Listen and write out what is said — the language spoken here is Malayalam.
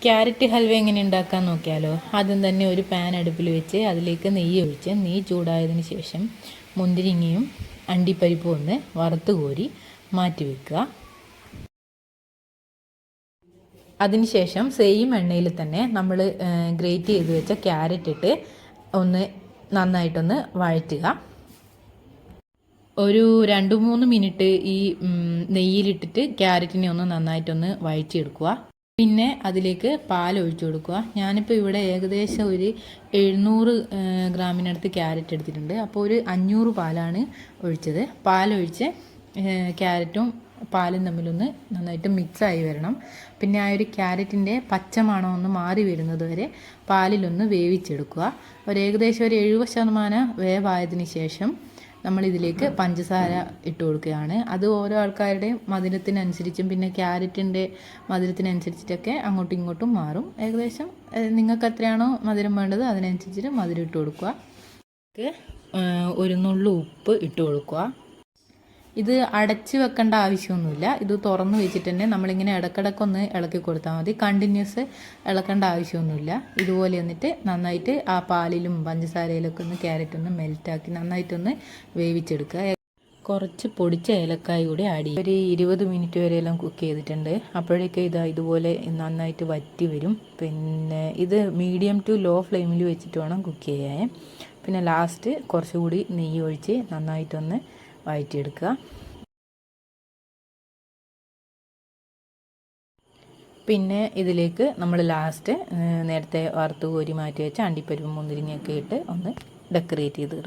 ക്യാരറ്റ് ഹൽവ എങ്ങനെ ഉണ്ടാക്കാൻ നോക്കിയാലോ. ആദ്യം തന്നെ ഒരു പാൻ അടുപ്പിൽ വെച്ച് അതിലേക്ക് നെയ്യ് ഒഴിച്ച് നെയ്യ് ചൂടായതിന് ശേഷം മുന്തിരിങ്ങയും അണ്ടിപ്പരിപ്പും ഒന്ന് വറുത്ത് കോരി മാറ്റി വെക്കുക. അതിനുശേഷം സെയിം എണ്ണയിൽ തന്നെ നമ്മൾ ഗ്രേറ്റ് ചെയ്ത് വെച്ച ക്യാരറ്റ് ഇട്ട് ഒന്ന് നന്നായിട്ടൊന്ന് വഴറ്റുക. ഒരു 2-3 മിനിറ്റ് ഈ നെയ്യിലിട്ടിട്ട് ക്യാരറ്റിനെ ഒന്ന് നന്നായിട്ടൊന്ന് വഴറ്റിയെടുക്കുക. പിന്നെ അതിലേക്ക് പാൽ ഒഴിച്ചു കൊടുക്കുക. ഞാനിപ്പോൾ ഇവിടെ ഏകദേശം ഒരു 700 ഗ്രാമിനടുത്ത് ക്യാരറ്റ് എടുത്തിട്ടുണ്ട്. അപ്പോൾ ഒരു 500 പാലാണ് ഒഴിച്ചത്. പാലൊഴിച്ച് ക്യാരറ്റും പാലും തമ്മിലൊന്ന് നന്നായിട്ട് മിക്സായി വരണം. പിന്നെ ആ ഒരു ക്യാരറ്റിൻ്റെ പച്ചമണം ഒന്ന് മാറി വരുന്നത് വരെ പാലിലൊന്ന് വേവിച്ചെടുക്കുക. ഏകദേശം ഒരു 70% വേവായതിന് ശേഷം നമ്മളിതിലേക്ക് പഞ്ചസാര ഇട്ട് കൊടുക്കുകയാണ്. അത് ഓരോ ആൾക്കാരുടെയും മധുരത്തിനനുസരിച്ചും പിന്നെ ക്യാരറ്റിൻ്റെ മധുരത്തിനനുസരിച്ചിട്ടൊക്കെ അങ്ങോട്ടും ഇങ്ങോട്ടും മാറും. ഏകദേശം നിങ്ങൾക്ക് എത്രയാണോ മധുരം വേണ്ടത് അതിനനുസരിച്ചിട്ട് മധുരം ഇട്ട് കൊടുക്കുക. ഒരു നുള്ളു ഉപ്പ് ഇട്ട് കൊടുക്കുക. ഇത് അടച്ച് വെക്കേണ്ട ആവശ്യമൊന്നുമില്ല. ഇത് തുറന്ന് വെച്ചിട്ട് തന്നെ നമ്മളിങ്ങനെ ഇടക്കിടക്കൊന്ന് ഇളക്കി കൊടുത്താൽ മതി. കണ്ടിന്യൂസ് ഇളക്കേണ്ട ആവശ്യമൊന്നുമില്ല. ഇതുപോലെ എന്നിട്ട് നന്നായിട്ട് ആ പാലിലും പഞ്ചസാരയിലൊക്കെ ഒന്ന് ക്യാരറ്റ് ഒന്ന് മെൽറ്റാക്കി നന്നായിട്ടൊന്ന് വേവിച്ചെടുക്കുക. കുറച്ച് പൊടിച്ച ഏലക്കായ കൂടി ആഡ് ചെയ്യും. ഒരു 20 മിനിറ്റ് വരെയെല്ലാം കുക്ക് ചെയ്തിട്ടുണ്ട്. അപ്പോഴേക്കും ഇതുപോലെ നന്നായിട്ട് വറ്റി വരും. പിന്നെ ഇത് മീഡിയം ടു ലോ ഫ്ലെയിമിൽ വെച്ചിട്ട് വേണം കുക്ക് ചെയ്യാൻ. പിന്നെ ലാസ്റ്റ് കുറച്ചുകൂടി നെയ്യ് ഒഴിച്ച് നന്നായിട്ടൊന്ന് വഴറ്റിയെടുക്കുക. പിന്നെ ഇതിലേക്ക് നമ്മൾ ലാസ്റ്റ് നേരത്തെ വറുത്ത് കോരി മാറ്റി വെച്ച അണ്ടിപ്പരിപ്പും മുന്തിരിങ്ങയൊക്കെ ഇട്ട് ഒന്ന് ഡെക്കറേറ്റ് ചെയ്ത്